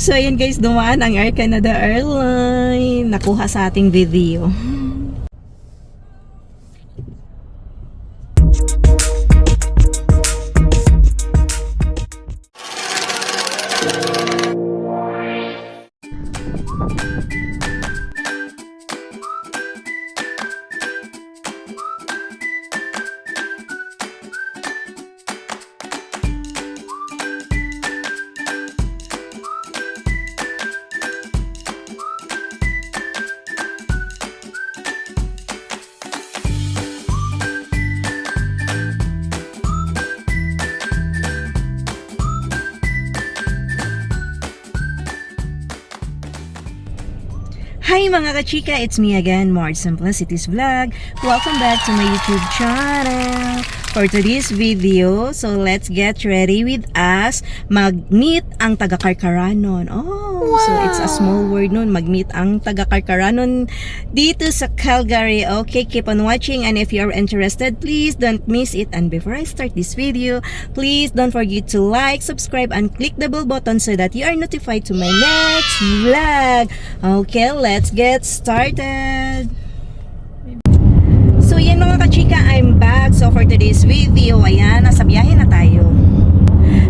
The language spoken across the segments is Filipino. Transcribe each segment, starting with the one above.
So ayan guys, dumaan ang Air Canada Airline. Nakuha sa ating video. Hi mga kachika, it's me again, Marge Simplicities Vlog. Welcome back to my YouTube channel. For today's video, so let's get ready with us. Mag-meet ang taga-Karkaranon. Oh, wow. So it's a small word nun, mag-meet ang taga-Karkaranon dito sa Calgary. Okay, keep on watching, and if you are interested, please don't miss it. And before I start this video, please don't forget to like, subscribe, and click the bell button so that you are notified to my next vlog. Okay, let's get started. So yan mga kachika, I'm back. So for today's video, ayan, nasa biyahe na tayo.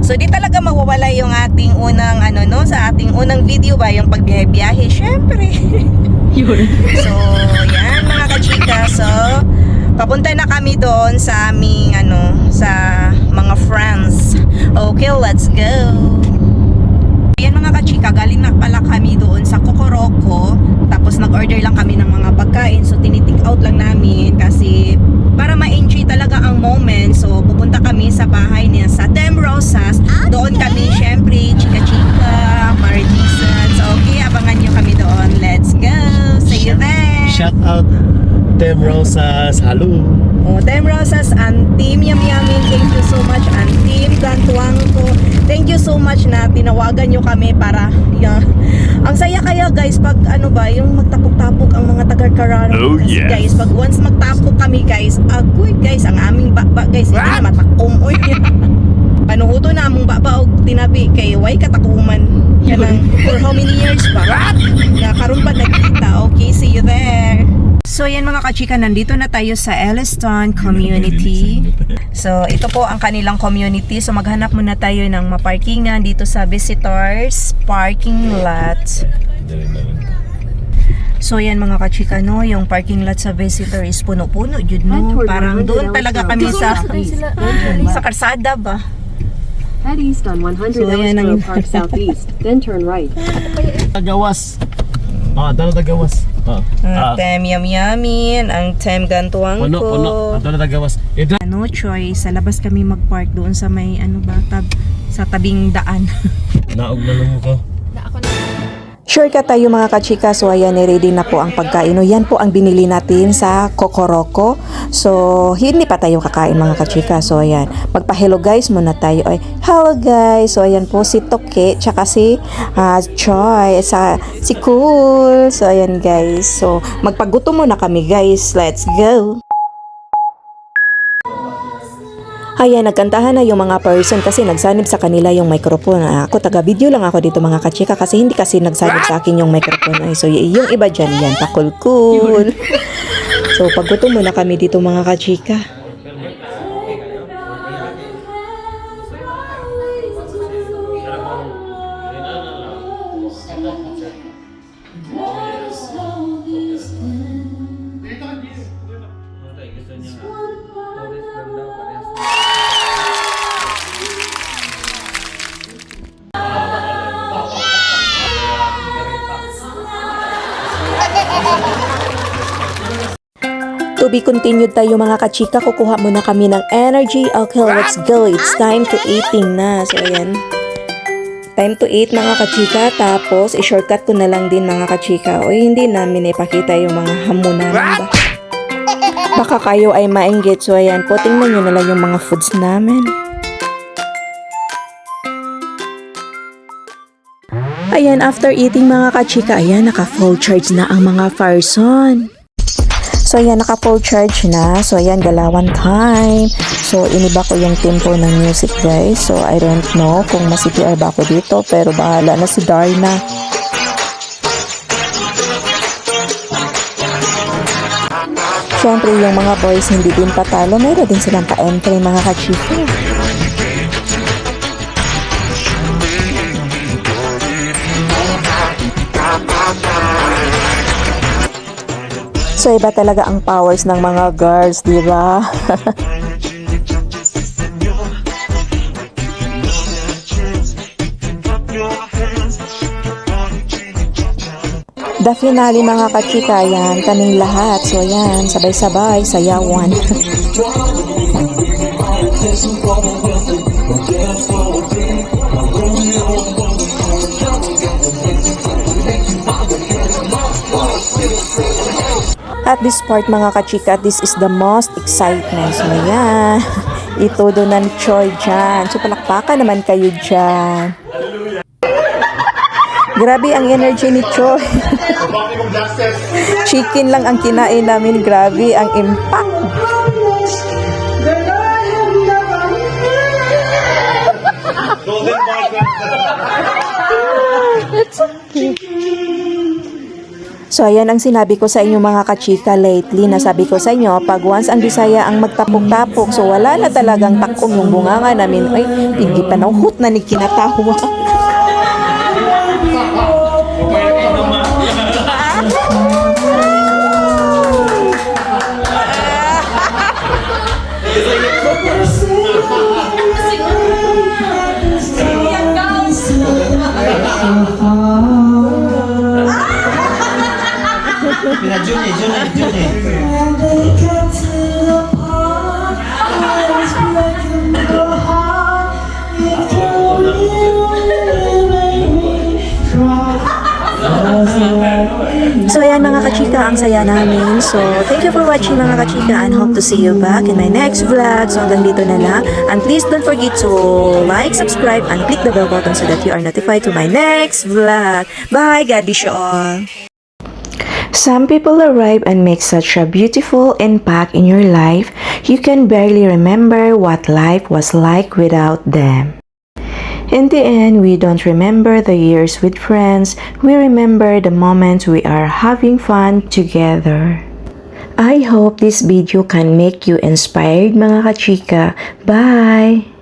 So di talaga mawawala yung ating unang sa ating unang video ba, yung pagbiyahe-biyahe, syempre. So yan mga kachika, so papunta na kami doon sa aming sa mga friends. Okay, let's go. Yan mga kachika, galing na pala kami doon sa Kokoroko. Tapos nag-order lang kami ng mga pagkain. So tinitik out lang namin kasi para ma-enjoy talaga ang moment. So pupunta kami sa bahay niya sa Tem Rosas. Doon kami syempre chika-chika, Maritisan. So okay, abangan nyo kami doon. Let's go! See you there! Shout out Tem Rosas, hello! Oh, Tem Rosas and Team Yum Yamin, thank you so much. And Team Gantuangko, thank you so much na tinawagan nyo kami para ang saya kaya guys pag yung magtapok-tapok ang mga taga-Karkaranon. Oh yeah. Guys, pag once magtapok kami guys, agoy guys, ang aming baba guys, hindi na matakom. Oy. Panuhuto na among baba og tinabi kay way katakuman. Kanang for how many years pa? Karon pa nagkita. Okay, see you there. So yan mga kachika, nandito na tayo sa Elliston Community. So ito po ang kanilang community. So maghanap muna tayo ng maparkingan dito sa visitors parking lot. So yan mga kachika, yung parking lot sa visitor is puno-puno jud no. Parang doon talaga kami sa karsada ba. Head east on 100 Elliston Park Southeast, then turn right. Tagawas. Dala tagawas. Tem Yum Yamin, ang Tem Gantuangko. Puno. Dala tagawas. No choice, sa labas kami mag-park doon sa may sa tabing daan. Naog na lang mo ko. Shortcut tayo mga kachika, so ayan, ready na po ang pagkain. Yan po ang binili natin sa Kokoroko. So hindi pa tayo kakain mga kachika. So ayan, magpa-hello guys muna tayo. Ay, hello guys. So ayan po si Toke, tsaka si Choi, si Cool. So ayan guys. So magpagutom muna kami guys. Let's go. Ayan, nagkantahan na yung mga person kasi nagsanib sa kanila yung microphone. Ako, taga-video lang ako dito mga kachika kasi hindi kasi nagsanib sa akin yung microphone. Ay, so yung iba dyan, yan, pakul-cool. So, paggutom muna kami dito mga kachika. To be continued tayo mga kachika, kukuha muna kami ng energy. Okay, let's go. It's time to eating na. So ayan, time to eat mga kachika. Tapos i-shortcut ko na lang din mga kachika. O hindi namin ipakita yung mga hamunan ba. Baka kayo ay mainggit. So ayan po, tingnan nyo na lang yung mga foods namin. Ayan, after eating mga kachika, ayan, naka full charge na ang mga person. So So yan, naka full charge na. So yan, galawan time. So iniba ko yung tempo ng music guys. So I don't know kung ma-CPR ba ako dito, pero bahala na si Darna. Siyempre yung mga boys hindi din patalo, mayroon din silang pa-entry mga kachika. So iba talaga ang powers ng mga girls, di ba? The finale mga kachika, yan, kaming lahat. So yan, sabay-sabay, sayawan. At this part mga kachika, this is the most excitement. So yan, itudo na ni Choi dyan. So palakpakan naman kayo dyan. Grabe ang energy ni Choi. Chicken lang ang kinain namin. Grabe ang impact. So ayan ang sinabi ko sa inyo mga kachika lately, na sabi ko sa inyo, pag once ang Bisaya ang magtapok-tapok, so wala na talagang takom yung bunganga namin. Ay, hindi pa nauhot na ni kinatawa. So ayan mga kachika, ang saya namin. So thank you for watching mga kachika, and hope to see you back in my next vlog. So hanggang dito na lang. And please don't forget to like, subscribe, and click the bell button so that you are notified to my next vlog. Bye! God bless you all! Some people arrive and make such a beautiful impact in your life, you can barely remember what life was like without them. In the end, we don't remember the years with friends, we remember the moments we are having fun together. I hope this video can make you inspired mga kachika. Bye!